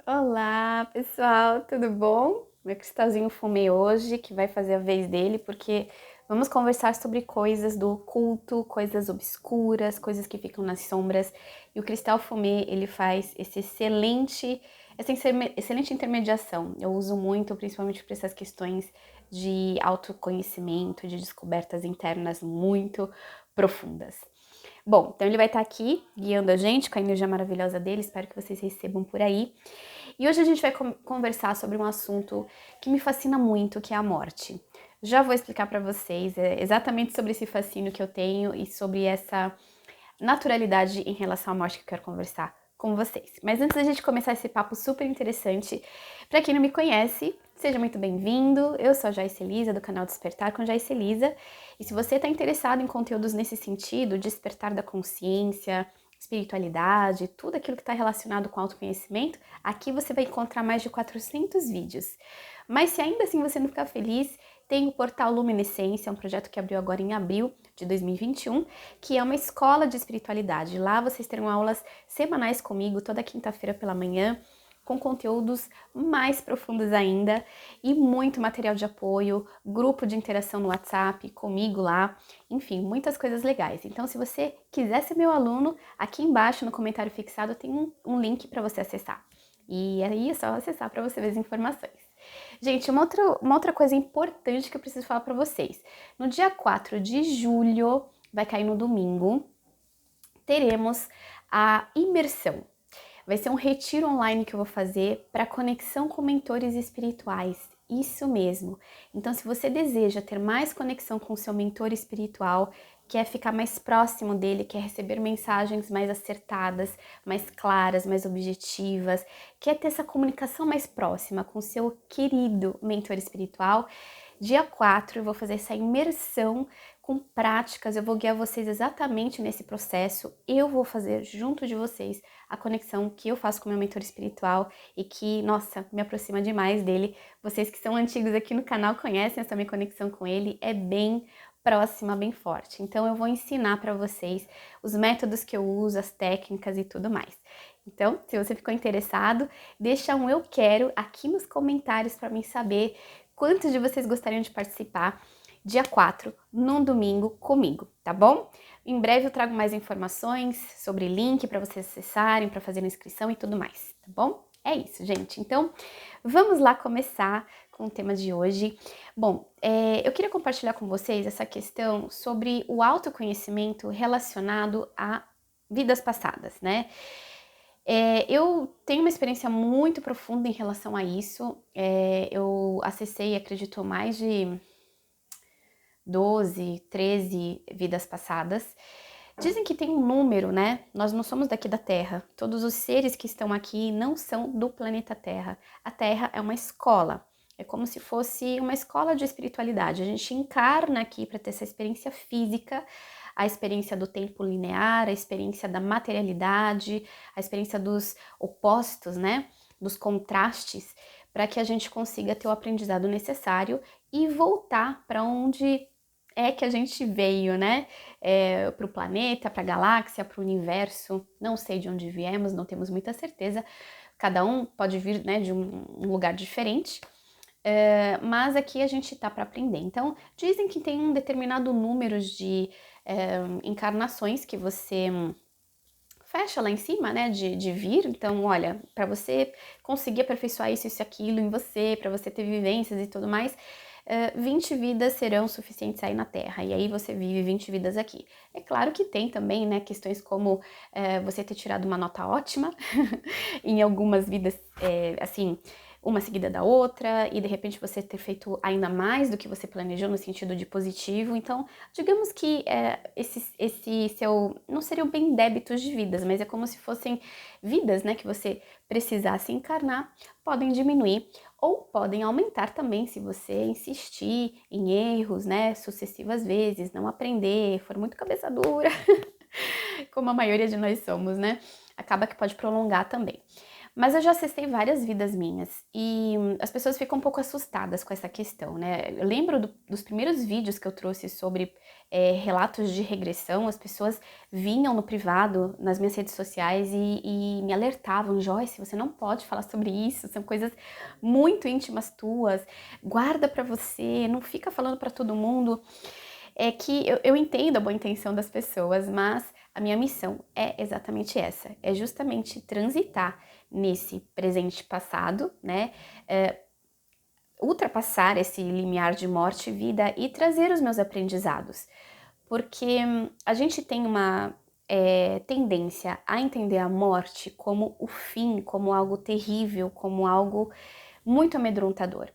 Olá, pessoal, tudo bom? Meu cristalzinho fumê hoje, que vai fazer a vez dele, porque vamos conversar sobre coisas do oculto, coisas obscuras, coisas que ficam nas sombras. E o cristal fumê, ele faz essa excelente intermediação. Eu uso muito, principalmente para essas questões de autoconhecimento, de descobertas internas muito profundas. Bom, então ele vai estar aqui guiando a gente com a energia maravilhosa dele, espero que vocês recebam por aí. E hoje a gente vai conversar sobre um assunto que me fascina muito, que é a morte. Já vou explicar para vocês exatamente sobre esse fascínio que eu tenho e sobre essa naturalidade em relação à morte que eu quero conversar com vocês. Mas antes da gente começar esse papo super interessante, para quem não me conhece, seja muito bem-vindo. Eu sou a Joyce Elisa, do canal Despertar com Joyce Elisa. E se você está interessado em conteúdos nesse sentido, despertar da consciência, espiritualidade, tudo aquilo que está relacionado com autoconhecimento, aqui você vai encontrar mais de 400 vídeos. Mas se ainda assim você não ficar feliz, tem o portal Luminescência, um projeto que abriu agora em abril de 2021, que é uma escola de espiritualidade. Lá vocês terão aulas semanais comigo, toda quinta-feira pela manhã, com conteúdos mais profundos ainda e muito material de apoio, grupo de interação no WhatsApp comigo lá, enfim, muitas coisas legais. Então, se você quiser ser meu aluno, aqui embaixo no comentário fixado tem um link para você acessar. E aí é só acessar para você ver as informações. Gente, uma outra coisa importante que eu preciso falar para vocês. No dia 4 de julho, vai cair no domingo, teremos a imersão. Vai ser um retiro online que eu vou fazer para conexão com mentores espirituais. Isso mesmo. Então, se você deseja ter mais conexão com o seu mentor espiritual, quer ficar mais próximo dele, quer receber mensagens mais acertadas, mais claras, mais objetivas, quer ter essa comunicação mais próxima com o seu querido mentor espiritual, dia 4 eu vou fazer essa imersão com práticas, eu vou guiar vocês exatamente nesse processo, eu vou fazer junto de vocês a conexão que eu faço com meu mentor espiritual e que, nossa, me aproxima demais dele. Vocês que são antigos aqui no canal conhecem essa minha conexão com ele, é bem próxima, bem forte. Então eu vou ensinar para vocês os métodos que eu uso, as técnicas e tudo mais. Então, se você ficou interessado, deixa um eu quero aqui nos comentários para mim saber quantos de vocês gostariam de participar dia 4, num domingo, comigo, tá bom? Em breve eu trago mais informações sobre link para vocês acessarem, para fazer a inscrição e tudo mais, tá bom? É isso, gente. Então, vamos lá começar com o tema de hoje. Bom, eu queria compartilhar com vocês essa questão sobre o autoconhecimento relacionado a vidas passadas, né? Eu tenho uma experiência muito profunda em relação a isso. Eu acessei, acredito, mais de 12, 13 vidas passadas. Dizem que tem um número, né? Nós não somos daqui da Terra. Todos os seres que estão aqui não são do planeta Terra. A Terra é uma escola. É como se fosse uma escola de espiritualidade. A gente encarna aqui para ter essa experiência física, a experiência do tempo linear, a experiência da materialidade, a experiência dos opostos, né? Dos contrastes, para que a gente consiga ter o aprendizado necessário e voltar para onde é que a gente veio, né? Para o planeta, para a galáxia, para o universo. Não sei de onde viemos, não temos muita certeza. Cada um pode vir, né, de um lugar diferente. Mas aqui a gente tá para aprender. Então, dizem que tem um determinado número de encarnações que você fecha lá em cima, né, de vir. Então, olha, para você conseguir aperfeiçoar isso, aquilo em você, para você ter vivências e tudo mais, 20 vidas serão suficientes aí na Terra, e aí você vive 20 vidas aqui. É claro que tem também, né, questões como você ter tirado uma nota ótima em algumas vidas, assim, uma seguida da outra, e de repente você ter feito ainda mais do que você planejou no sentido de positivo. Então, digamos que esse seu, não seriam bem débitos de vidas, mas é como se fossem vidas, né, que você precisasse encarnar, podem diminuir ou podem aumentar também se você insistir em erros, né, sucessivas vezes, não aprender, for muito cabeça dura, como a maioria de nós somos, né, acaba que pode prolongar também. Mas eu já acessei várias vidas minhas e as pessoas ficam um pouco assustadas com essa questão, né? Eu lembro dos primeiros vídeos que eu trouxe sobre relatos de regressão, as pessoas vinham no privado, nas minhas redes sociais e me alertavam: Joyce, você não pode falar sobre isso, são coisas muito íntimas tuas, guarda pra você, não fica falando pra todo mundo. É que eu entendo a boa intenção das pessoas, mas a minha missão é exatamente essa, é justamente transitar nesse presente passado, né? Ultrapassar esse limiar de morte e vida e trazer os meus aprendizados. Porque a gente tem uma tendência a entender a morte como o fim, como algo terrível, como algo muito amedrontador.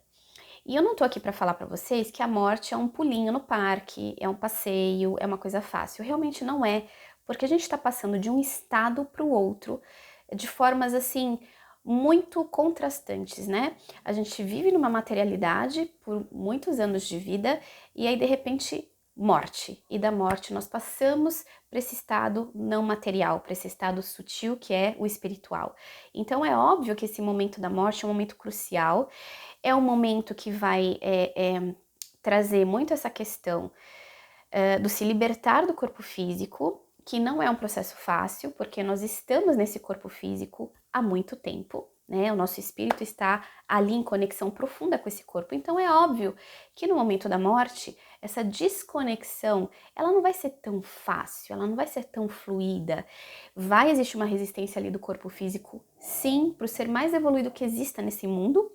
E eu não tô aqui para falar para vocês que a morte é um pulinho no parque, é um passeio, é uma coisa fácil. Realmente não é, porque a gente está passando de um estado para o outro de formas assim muito contrastantes, né? A gente vive numa materialidade por muitos anos de vida e aí de repente morte. E da morte nós passamos para esse estado não material, para esse estado sutil que é o espiritual. Então é óbvio que esse momento da morte é um momento crucial. É um momento que vai trazer muito essa questão do se libertar do corpo físico, que não é um processo fácil, porque nós estamos nesse corpo físico há muito tempo, né? O nosso espírito está ali em conexão profunda com esse corpo. Então é óbvio que no momento da morte, essa desconexão, ela não vai ser tão fácil, ela não vai ser tão fluida. Vai existir uma resistência ali do corpo físico, sim, para o ser mais evoluído que exista nesse mundo,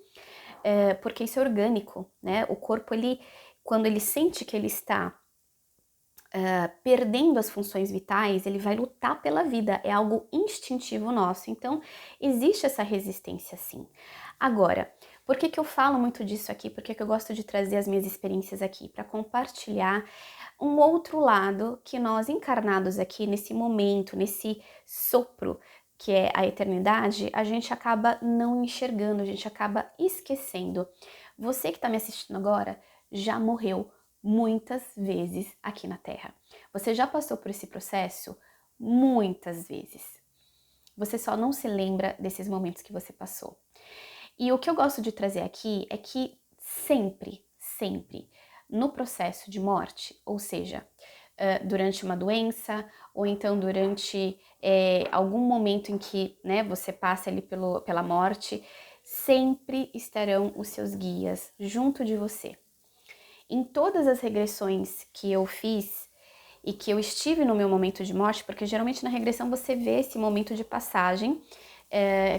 porque isso é orgânico, né? O corpo, ele, quando ele sente que ele está perdendo as funções vitais, ele vai lutar pela vida, é algo instintivo nosso. Então, existe essa resistência sim. Agora, por que eu falo muito disso aqui? Por que eu gosto de trazer as minhas experiências aqui? Para compartilhar um outro lado que nós encarnados aqui nesse momento, nesse sopro que é a eternidade, a gente acaba não enxergando, a gente acaba esquecendo. Você que está me assistindo agora já morreu muitas vezes aqui na Terra. Você já passou por esse processo muitas vezes. Você só não se lembra desses momentos que você passou. E o que eu gosto de trazer aqui é que sempre, sempre, no processo de morte, ou seja, durante uma doença, ou então durante algum momento em que, né, você passa ali pela morte, sempre estarão os seus guias junto de você. Em todas as regressões que eu fiz e que eu estive no meu momento de morte, porque geralmente na regressão você vê esse momento de passagem,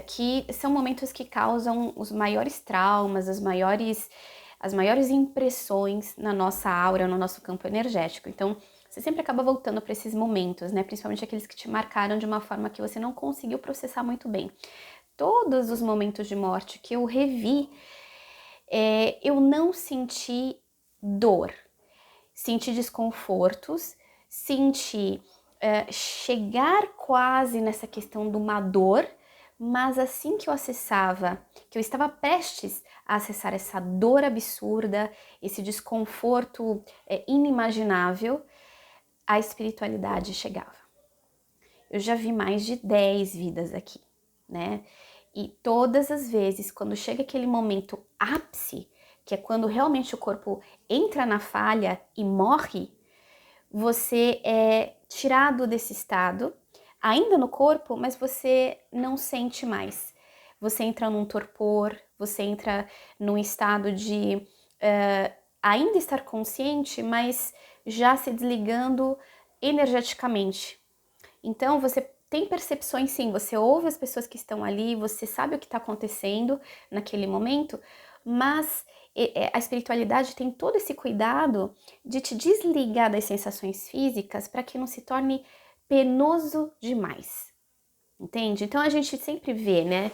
que são momentos que causam os maiores traumas, as maiores impressões na nossa aura, no nosso campo energético. Então, você sempre acaba voltando para esses momentos, né? Principalmente aqueles que te marcaram de uma forma que você não conseguiu processar muito bem. Todos os momentos de morte que eu revi, eu não senti dor, senti desconfortos, senti chegar quase nessa questão de uma dor, mas assim que eu acessava, que eu estava prestes a acessar essa dor absurda, esse desconforto inimaginável, a espiritualidade chegava. Eu já vi mais de 10 vidas aqui, né? E todas as vezes, quando chega aquele momento ápice, que é quando realmente o corpo entra na falha e morre, você é tirado desse estado, ainda no corpo, mas você não sente mais. Você entra num torpor, você entra num estado de ainda estar consciente, mas já se desligando energeticamente. Então você tem percepções sim, você ouve as pessoas que estão ali, você sabe o que está acontecendo naquele momento, mas a espiritualidade tem todo esse cuidado de te desligar das sensações físicas para que não se torne penoso demais, entende? Então a gente sempre vê, né,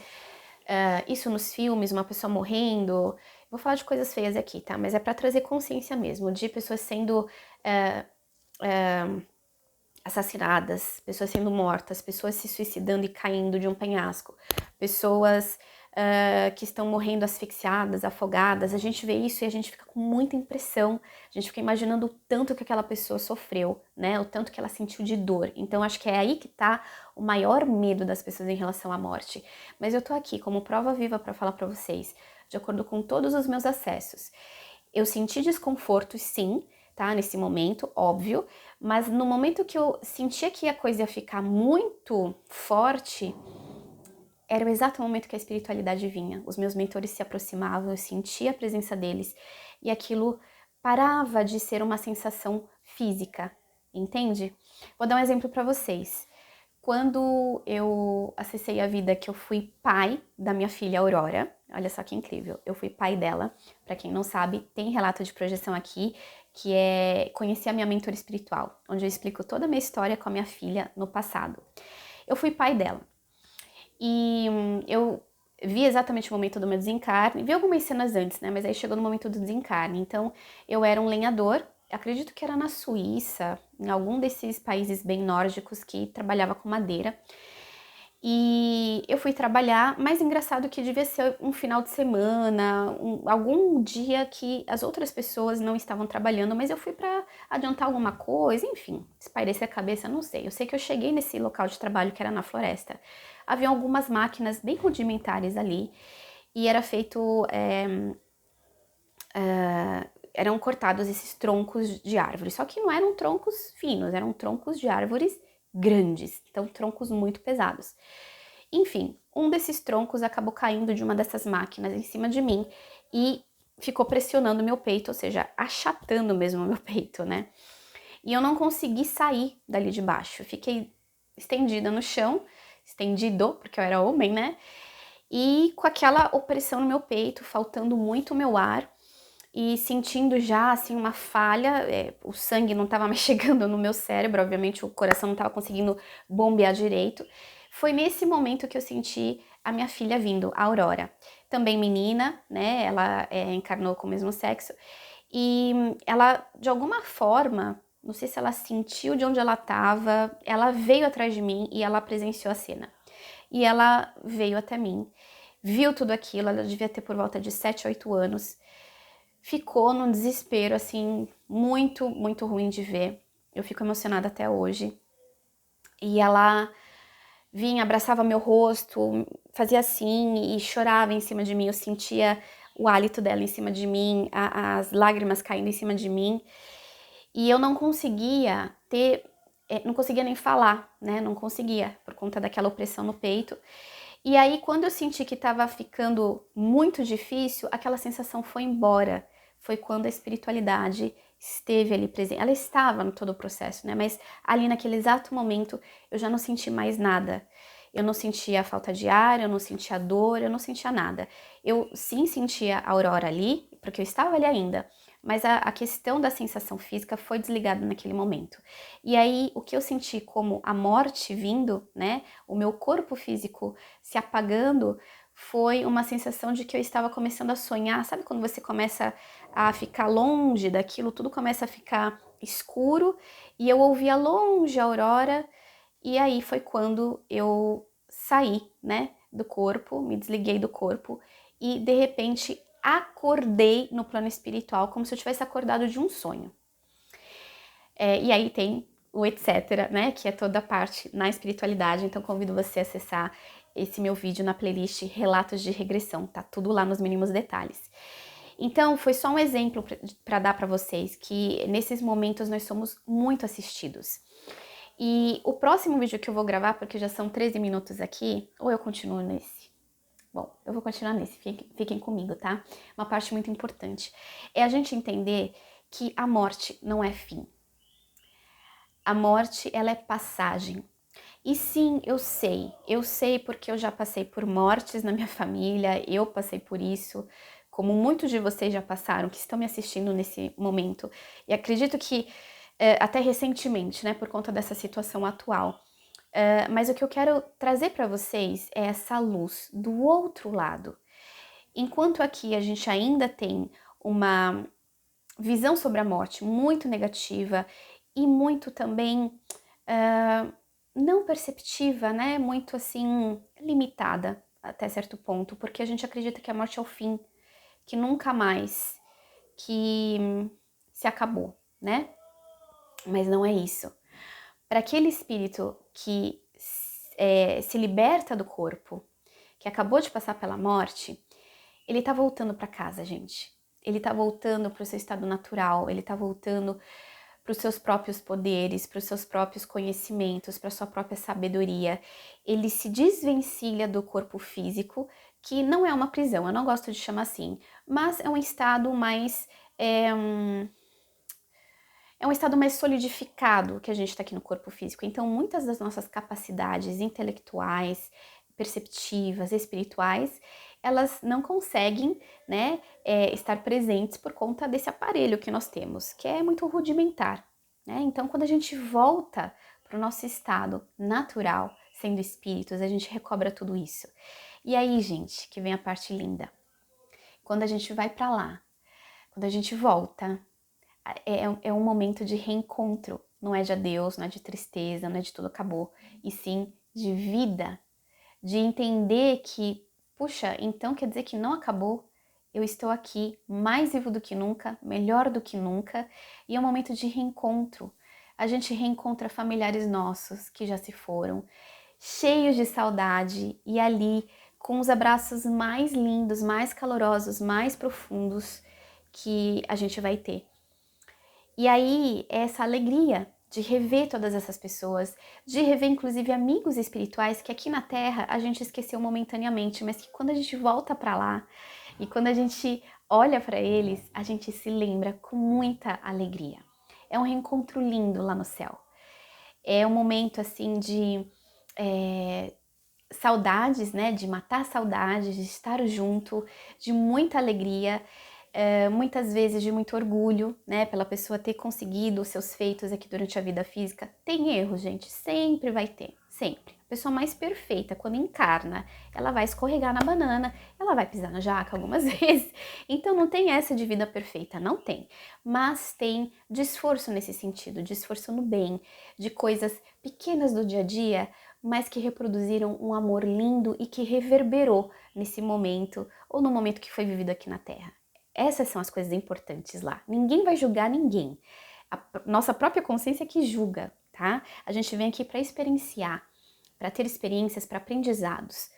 isso nos filmes, uma pessoa morrendo. Vou falar de coisas feias aqui, tá? Mas é para trazer consciência mesmo, de pessoas sendo assassinadas, pessoas sendo mortas, pessoas se suicidando e caindo de um penhasco, pessoas que estão morrendo asfixiadas, afogadas. A gente vê isso e a gente fica com muita impressão, a gente fica imaginando o tanto que aquela pessoa sofreu, né? O tanto que ela sentiu de dor. Então acho que é aí que tá o maior medo das pessoas em relação à morte. Mas eu tô aqui como prova viva para falar para vocês, de acordo com todos os meus acessos. Eu senti desconforto, sim, tá? Nesse momento, óbvio, mas no momento que eu sentia que a coisa ia ficar muito forte, era o exato momento que a espiritualidade vinha. Os meus mentores se aproximavam, eu sentia a presença deles e aquilo parava de ser uma sensação física, entende? Vou dar um exemplo para vocês. Quando eu acessei a vida, que eu fui pai da minha filha Aurora, olha só que incrível, eu fui pai dela. Para quem não sabe, tem relato de projeção aqui, que é conhecer a minha mentora espiritual, onde eu explico toda a minha história com a minha filha no passado. Eu fui pai dela. E eu vi exatamente o momento do meu desencarne, vi algumas cenas antes, né? Mas aí chegou no momento do desencarne. Então, eu era um lenhador, acredito que era na Suíça, em algum desses países bem nórdicos que trabalhava com madeira. E eu fui trabalhar, mais engraçado que devia ser um final de semana, algum dia que as outras pessoas não estavam trabalhando, mas eu fui para adiantar alguma coisa, enfim, espairecer a cabeça, não sei. Eu sei que eu cheguei nesse local de trabalho que era na floresta. Havia algumas máquinas bem rudimentares ali e era feito. Eram cortados esses troncos de árvores, só que não eram troncos finos, eram troncos de árvores grandes, então troncos muito pesados. Enfim, um desses troncos acabou caindo de uma dessas máquinas em cima de mim e ficou pressionando meu peito, ou seja, achatando mesmo meu peito, né? E eu não consegui sair dali de baixo, eu fiquei estendida no chão, estendido, porque eu era homem, né? E com aquela opressão no meu peito, faltando muito o meu ar, e sentindo já assim uma falha, o sangue não estava mais chegando no meu cérebro, obviamente o coração não estava conseguindo bombear direito. Foi nesse momento que eu senti a minha filha vindo, a Aurora, também menina, né? Ela encarnou com o mesmo sexo e ela de alguma forma, não sei se ela sentiu de onde ela estava, ela veio atrás de mim e ela presenciou a cena. E ela veio até mim, viu tudo aquilo, ela devia ter por volta de 7, 8 anos. Ficou num desespero, assim, muito, muito ruim de ver. Eu fico emocionada até hoje. E ela vinha, abraçava meu rosto, fazia assim e chorava em cima de mim. Eu sentia o hálito dela em cima de mim, as lágrimas caindo em cima de mim. E eu não conseguia não conseguia nem falar, né? Não conseguia, por conta daquela opressão no peito. E aí, quando eu senti que estava ficando muito difícil, aquela sensação foi embora. Foi quando a espiritualidade esteve ali presente. Ela estava no todo o processo, né? Mas ali naquele exato momento eu já não senti mais nada. Eu não sentia a falta de ar, eu não sentia dor, eu não sentia nada. Eu sim sentia a aurora ali, porque eu estava ali ainda, mas a questão da sensação física foi desligada naquele momento. E aí, o que eu senti como a morte vindo, né? O meu corpo físico se apagando, foi uma sensação de que eu estava começando a sonhar. Sabe quando você começa a ficar longe daquilo, tudo começa a ficar escuro, e eu ouvia longe a aurora, e aí foi quando eu saí, né, do corpo, me desliguei do corpo, e de repente acordei no plano espiritual, como se eu tivesse acordado de um sonho. E aí tem o etc, né, que é toda a parte na espiritualidade, então convido você a acessar esse meu vídeo na playlist Relatos de Regressão, tá tudo lá nos mínimos detalhes. Então, foi só um exemplo para dar para vocês que nesses momentos nós somos muito assistidos. E o próximo vídeo que eu vou gravar, porque já são 13 minutos aqui, ou eu continuo nesse? Bom, eu vou continuar nesse, fiquem comigo, tá? Uma parte muito importante é a gente entender que a morte não é fim. A morte, ela é passagem. E sim, eu sei porque eu já passei por mortes na minha família, eu passei por isso, como muitos de vocês já passaram, que estão me assistindo nesse momento. E acredito que até recentemente, né, por conta dessa situação atual. Mas o que eu quero trazer para vocês é essa luz do outro lado. Enquanto aqui a gente ainda tem uma visão sobre a morte muito negativa e muito também não perceptiva, né? Muito assim limitada. até certo ponto, porque a gente acredita que a morte é o fim, que nunca mais, que se acabou, né? Mas não é isso. Para aquele espírito que se liberta do corpo, que acabou de passar pela morte, ele tá voltando para casa, gente. Ele tá voltando para o seu estado natural, ele tá voltando para os seus próprios poderes, para os seus próprios conhecimentos, para a sua própria sabedoria. Ele se desvencilha do corpo físico, que não é uma prisão, eu não gosto de chamar assim, mas é um estado mais. É um estado mais solidificado que a gente está aqui no corpo físico. Então, muitas das nossas capacidades intelectuais, perceptivas, espirituais, elas não conseguem, né, estar presentes por conta desse aparelho que nós temos, que é muito rudimentar, né? Então, quando a gente volta para o nosso estado natural, sendo espíritos, a gente recobra tudo isso. E aí, gente, que vem a parte linda. Quando a gente vai para lá, quando a gente volta, é um momento de reencontro, não é de adeus, não é de tristeza, não é de tudo acabou, e sim de vida, de entender que, puxa, então quer dizer que não acabou, eu estou aqui, mais vivo do que nunca, melhor do que nunca, e é um momento de reencontro. A gente reencontra familiares nossos que já se foram, cheios de saudade, e ali com os abraços mais lindos, mais calorosos, mais profundos que a gente vai ter. E aí, essa alegria de rever todas essas pessoas, de rever inclusive amigos espirituais que aqui na Terra a gente esqueceu momentaneamente, mas que quando a gente volta para lá e quando a gente olha para eles, a gente se lembra com muita alegria. É um reencontro lindo lá no céu. É um momento assim de saudades, né? De matar saudades, de estar junto, de muita alegria. Muitas vezes de muito orgulho, né, pela pessoa ter conseguido os seus feitos aqui durante a vida física. Tem erros, gente, sempre vai ter, sempre. A pessoa mais perfeita, quando encarna, ela vai escorregar na banana, ela vai pisar na jaca algumas vezes. Então não tem essa de vida perfeita, não tem. Mas tem de esforço nesse sentido, de esforço no bem, de coisas pequenas do dia a dia, mas que reproduziram um amor lindo e que reverberou nesse momento ou no momento que foi vivido aqui na Terra. Essas são as coisas importantes lá. Ninguém vai julgar ninguém. A nossa própria consciência que julga, tá? A gente vem aqui para experienciar, para ter experiências, para aprendizados.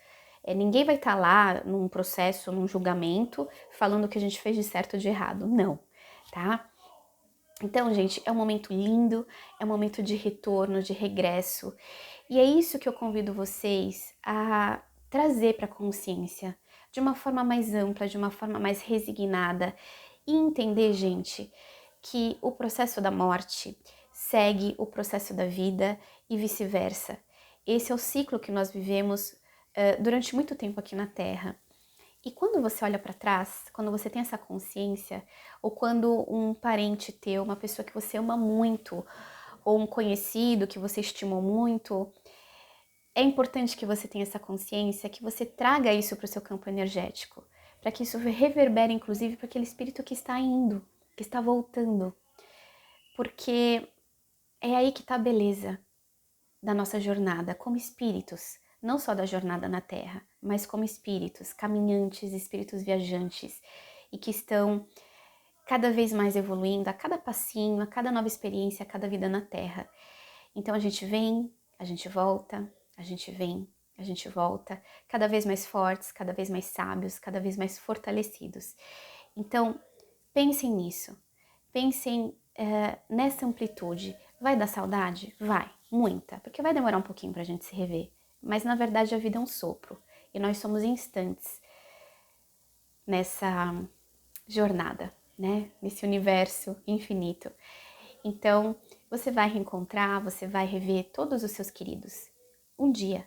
Ninguém vai estar lá num processo, num julgamento, falando o que a gente fez de certo ou de errado. Não, tá? Então, gente, é um momento lindo, é um momento de retorno, de regresso. E é isso que eu convido vocês a trazer para a consciência, de uma forma mais ampla, de uma forma mais resignada, e entender, gente, que o processo da morte segue o processo da vida e vice-versa. Esse é o ciclo que nós vivemos durante muito tempo aqui na Terra. E quando você olha para trás, quando você tem essa consciência, ou quando um parente teu, uma pessoa que você ama muito, ou um conhecido que você estimou muito, é importante que você tenha essa consciência, que você traga isso para o seu campo energético, para que isso reverbere, inclusive, para aquele espírito que está indo, que está voltando. Porque é aí que está a beleza da nossa jornada como espíritos, não só da jornada na Terra, mas como espíritos caminhantes, espíritos viajantes, e que estão cada vez mais evoluindo a cada passinho, a cada nova experiência, a cada vida na Terra. Então a gente vem, a gente volta, a gente vem, a gente volta, cada vez mais fortes, cada vez mais sábios, cada vez mais fortalecidos. Então, pensem nisso, pensem nessa amplitude. Vai dar saudade? Vai, muita, porque vai demorar um pouquinho pra gente se rever. Mas na verdade a vida é um sopro e nós somos instantes nessa jornada, né? Nesse universo infinito. Então, você vai reencontrar, você vai rever todos os seus queridos um dia.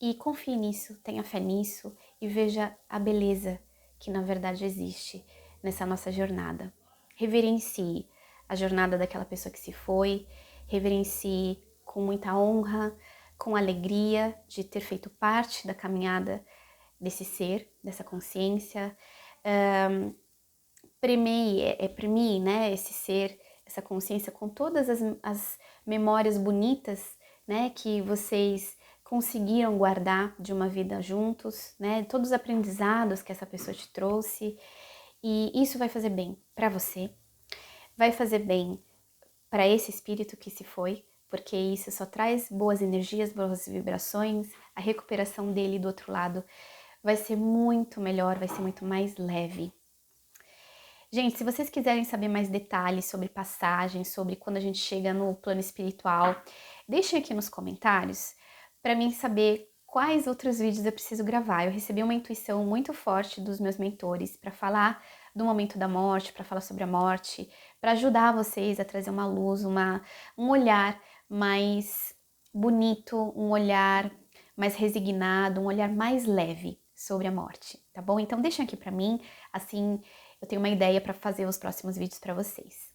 E confie nisso, tenha fé nisso e veja a beleza que na verdade existe nessa nossa jornada. Reverencie a jornada daquela pessoa que se foi, reverencie com muita honra, com alegria de ter feito parte da caminhada desse ser, dessa consciência. Premie, né, esse ser, essa consciência com todas as memórias bonitas, né, que vocês conseguiram guardar de uma vida juntos, né? Todos os aprendizados que essa pessoa te trouxe. E isso vai fazer bem para você, vai fazer bem para esse espírito que se foi, porque isso só traz boas energias, boas vibrações. A recuperação dele do outro lado vai ser muito melhor, vai ser muito mais leve. Gente, se vocês quiserem saber mais detalhes sobre passagem, sobre quando a gente chega no plano espiritual, deixem aqui nos comentários para mim saber quais outros vídeos eu preciso gravar. Eu recebi uma intuição muito forte dos meus mentores para falar do momento da morte, para falar sobre a morte, para ajudar vocês a trazer uma luz, um olhar mais bonito, um olhar mais resignado, um olhar mais leve sobre a morte, tá bom? Então deixem aqui para mim, assim eu tenho uma ideia para fazer os próximos vídeos para vocês.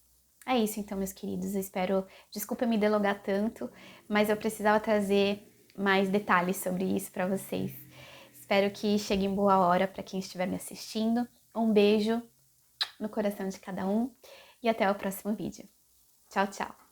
É isso então, meus queridos. Eu espero, desculpa me delongar tanto, mas eu precisava trazer mais detalhes sobre isso para vocês. Espero que chegue em boa hora para quem estiver me assistindo. Um beijo no coração de cada um e até o próximo vídeo. Tchau, tchau!